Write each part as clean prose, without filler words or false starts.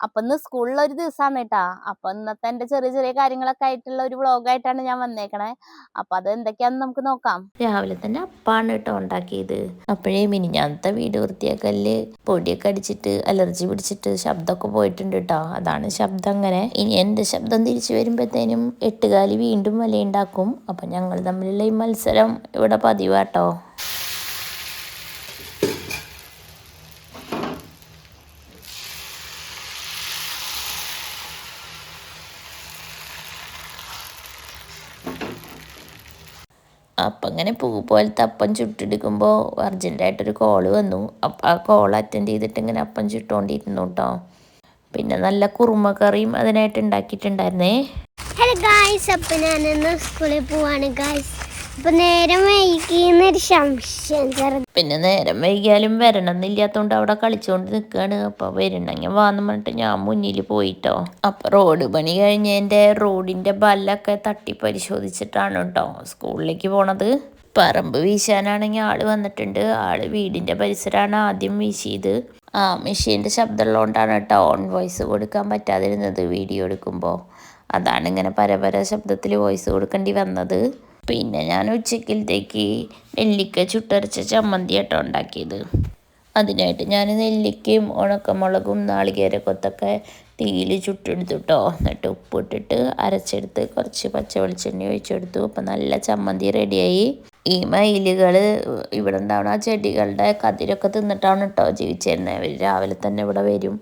അപ്പൊ ഇന്ന് സ്കൂളിലൊരു ദിവസമാണ് കേട്ടാ. അപ്പൊ ഇന്നത്തെ എന്റെ ചെറിയ ചെറിയ കാര്യങ്ങളൊക്കെ ആയിട്ടുള്ള ഒരു വ്ളോഗായിട്ടാണ് ഞാൻ വന്നേക്കണേ. അപ്പൊ അത് എന്തൊക്കെയാന്ന് നമുക്ക് നോക്കാം. രാവിലെ തന്നെ അപ്പാണ് കേട്ടോ ഉണ്ടാക്കിയത്. അപ്പോഴേ മിനിഞ്ഞാന്നത്തെ വീട് വൃത്തിയാക്കല് പൊടിയൊക്കെ അടിച്ചിട്ട് അലർജി പിടിച്ചിട്ട് ശബ്ദമൊക്കെ പോയിട്ടുണ്ട് കേട്ടോ. അതാണ് ശബ്ദം അങ്ങനെ. ഇനി എൻ്റെ ശബ്ദം തിരിച്ചു വരുമ്പോഴത്തേനും എട്ടുകാലി വീണ്ടും വലയുണ്ടാക്കും. അപ്പം ഞങ്ങൾ തമ്മിലുള്ള ഈ മത്സരം ഇവിടെ പതിവാട്ടോ. അപ്പം അങ്ങനെ പൂ പോലത്തെ അപ്പം ചുട്ടെടുക്കുമ്പോൾ അർജൻറ്റായിട്ടൊരു കോള് വന്നു. അപ്പം ആ കോൾ അറ്റൻഡ് ചെയ്തിട്ട് ഇങ്ങനെ അപ്പം ചുട്ടുകൊണ്ടിരുന്നു കേട്ടോ. പിന്നെ നല്ല കുറുമ കറിയും അതിനായിട്ട് ഉണ്ടാക്കിയിട്ടുണ്ടായിരുന്നേ. ഹലോ ഗായ്സ്, അപ്പം ഞാനിന്ന് സ്കൂളിൽ പോവാണ് ഗായ്സ്. അപ്പം നേരം വൈകിയെന്നൊരു സംശയം. പിന്നെ നേരം വൈകിയാലും വരണം എന്നില്ലാത്തതുകൊണ്ട് അവിടെ കളിച്ചുകൊണ്ട് നിൽക്കുകയാണ്. അപ്പോൾ വരണമെങ്കിൽ വാന്ന് പറഞ്ഞിട്ട് ഞാൻ മുന്നിൽ പോയിട്ടോ. അപ്പോൾ റോഡ് പണി കഴിഞ്ഞതിൻ്റെ റോഡിൻ്റെ ബല്ലൊക്കെ തട്ടി പരിശോധിച്ചിട്ടാണ് കേട്ടോ സ്കൂളിലേക്ക് പോണത്. പറമ്പ് വീശാനാണെങ്കിൽ ആൾ വന്നിട്ടുണ്ട്. ആൾ വീടിൻ്റെ പരിസരമാണ് ആദ്യം വീശിയത്. മെഷീൻ്റെ ശബ്ദമുള്ളതുകൊണ്ടാണ് കേട്ടോ ഓൺ വോയിസ് കൊടുക്കാൻ പറ്റാതിരുന്നത് വീഡിയോ എടുക്കുമ്പോൾ. അതാണ് ഇങ്ങനെ പരപര ശബ്ദത്തിൽ വോയിസ് കൊടുക്കേണ്ടി വന്നത്. പിന്നെ ഞാൻ ഉച്ചക്കലത്തേക്ക് നെല്ലിക്ക ചുട്ടരച്ച ചമ്മന്തി ആട്ടോ ഉണ്ടാക്കിയത്. അതിനായിട്ട് ഞാൻ നെല്ലിക്കയും ഉണക്കമുളകും നാളികേരക്കൊത്തൊക്കെ തീയിൽ ചുട്ടെടുത്തു കേട്ടോ. എന്നിട്ട് ഉപ്പിട്ടിട്ട് അരച്ചെടുത്ത് കുറച്ച് പച്ച വെളിച്ചെണ്ണ ഒഴിച്ചെടുത്തു. അപ്പം നല്ല ചമ്മന്തി റെഡിയായി. ഈ മയിലുകൾ ഇവിടെ ഉണ്ടാവണ ചെടികളുടെ കതിരൊക്കെ തിന്നിട്ടാണ് കേട്ടോ ജീവിച്ചിരുന്നത്. അവർ രാവിലെ തന്നെ ഇവിടെ വരും.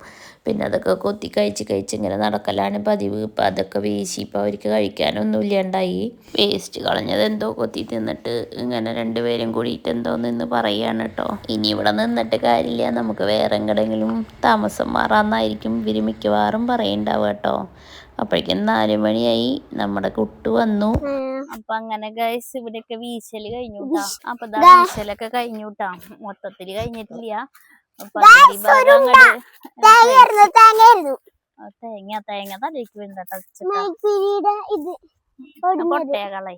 പിന്നെ അതൊക്കെ കൊത്തി കഴിച്ച് ഇങ്ങനെ നടക്കലാണ് പതിവ്. ഇപ്പം അതൊക്കെ വീശി ഇപ്പം അവർക്ക് കഴിക്കാനൊന്നും ഇല്ലാണ്ടായി. വേസ്റ്റ് കളഞ്ഞത് എന്തോ കൊത്തി തിന്നിട്ട് ഇങ്ങനെ രണ്ടുപേരും കൂടിയിട്ട് എന്തോ നിന്ന് പറയുകയാണ് കേട്ടോ. ഇനി ഇവിടെ നിന്നിട്ട് കാര്യമില്ല, നമുക്ക് വേറെ എങ്ങടെങ്കിലും താമസം മാറാമെന്നായിരിക്കും ഇവർ മിക്കവാറും പറയുണ്ടാവുക കേട്ടോ. അപ്പോഴേക്കും 4 മണിയായി. നമ്മുടെ കുട്ടു വന്നു. അപ്പൊ അങ്ങനെ ഗൈസ് ഇവിടെയൊക്കെ വീശല് കഴിഞ്ഞു കേട്ടാ. അപ്പൊ വീശലൊക്കെ കഴിഞ്ഞു കേട്ടാ. മൊത്തത്തില് കഴിഞ്ഞിട്ടില്ല. തേങ്ങ തലേക്ക് പൊട്ടകളെ.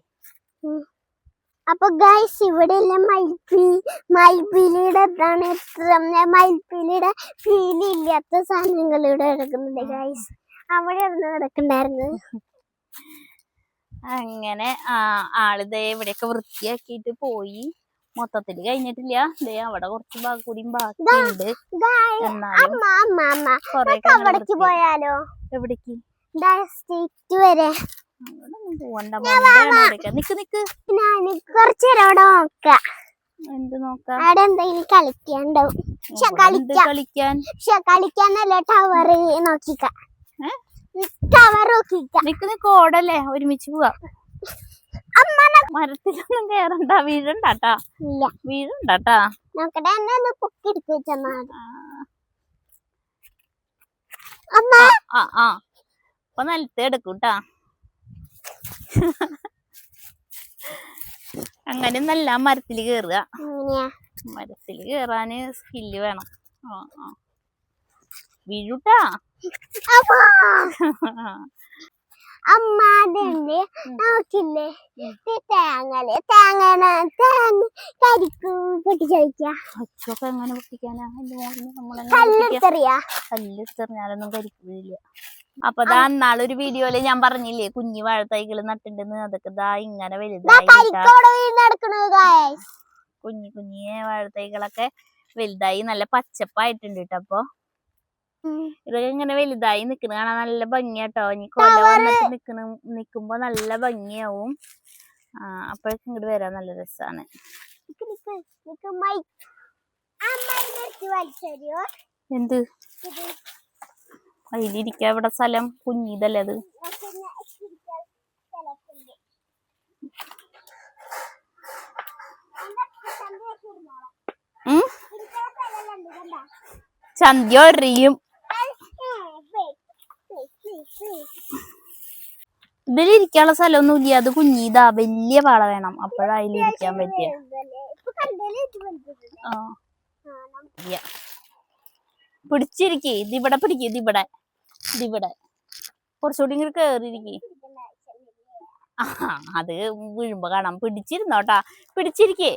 അപ്പൊ ഗൈസ് ഇവിടെ മയിൽപ്പീലിയുടെ മയിൽപ്പീലിയുടെ ഫീൽ ഇല്ലാത്ത സാധനങ്ങൾ ഇവിടെ കിടക്കുന്നുണ്ട് ഗൈസ്. അവിടെ കിടക്കണ്ടായിരുന്നു. അങ്ങനെ ആളിതേ ഇവിടെയൊക്കെ വൃത്തിയാക്കിയിട്ട് പോയി. മൊത്തത്തില് കഴിഞ്ഞിട്ടില്ല. ദേ അവിടെ കുറച്ച് ഭാഗം കൂടിയും ബാക്കിയുണ്ട്. പോയാലോ? എവിടേക്ക് വരെ പോവണ്ട. കുറച്ചേരം അവിടെ നോക്കാം. എന്ത് നോക്കാം? അവിടെ എന്തെങ്കിലും കളിക്കാണ്ടാവും. കളിക്കാന്നല്ല ടവർ നോക്കിക്കാം. ടവർ നോക്കിക്കാം. നിക്ക് ഓടല്ലേ, ഒരുമിച്ച് പോവാ. മരത്തിലൊന്നും കേറണ്ട, വീഴണ്ടാട്ടാ. വീഴണ്ടാട്ടാ. നോക്കട്ടെ, എന്നെ പൊക്കി എടുത്ത് വെച്ചാ. അപ്പൊ നിലത്ത് എടുക്കൂട്ടാ. അങ്ങനെ നല്ല മരത്തില് കേറുക. മരത്തില് കേറാന് സ്കില്ല് വേണം. വീഴൂട്ടാ. അമ്മാതിന്റെ നോക്കില്ലേ കരിക്കു പൊട്ടിച്ചോദിക്കാ. അച്ചൊക്കെ എങ്ങനെ പൊട്ടിക്കാനാ? കല്ലെറിഞ്ഞാലൊന്നും കരിക്കില്ല. അപ്പൊ ദാ നാളൊരു വീഡിയോയില് ഞാൻ പറഞ്ഞില്ലേ കുഞ്ഞി വാഴത്തൈകള് നട്ടിണ്ടെന്ന്. അതൊക്കെ ദാ ഇങ്ങനെ വലുതായി. കുഞ്ഞി വാഴത്തൈകളൊക്കെ വലുതായി നല്ല പച്ചപ്പായിട്ടുണ്ട് കേട്ടോ. അപ്പൊ ഇതൊക്കെ ഇങ്ങനെ വലുതായി നിക്കണ കാണാൻ നല്ല ഭംഗിയാട്ടോ. ഇനി കൊല വന്നിട്ട് നിക്കുമ്പോ നല്ല ഭംഗിയാവും. അപ്പോഴേക്കും ഇങ്ങോട്ട് വരാൻ നല്ല രസാണ്. എന്ത് അതിലിരിക്ക? ഇവിടെ സ്ഥലം കുഞ്ഞിതല്ലേ അത്. ചന്തി ഒറിയും. ഇതിലിരിക്കാനുള്ള സ്ഥലമൊന്നും ഇല്ല. അത് കുഞ്ഞിതാ, വലിയ പാള വേണം. അപ്പോഴാ അതിലിരിക്കാൻ പറ്റിയ. പിടിച്ചിരിക്കേ. ഇതിവിടെ പിടിക്കും. ഇതിവിടെ കുറച്ചുകൂടി ഇങ്ങോട്ട് കേറിയിരിക്കേ. അത് വീഴുമ്പോ കാണാം. പിടിച്ചിരുന്നോട്ടാ, പിടിച്ചിരിക്കേ.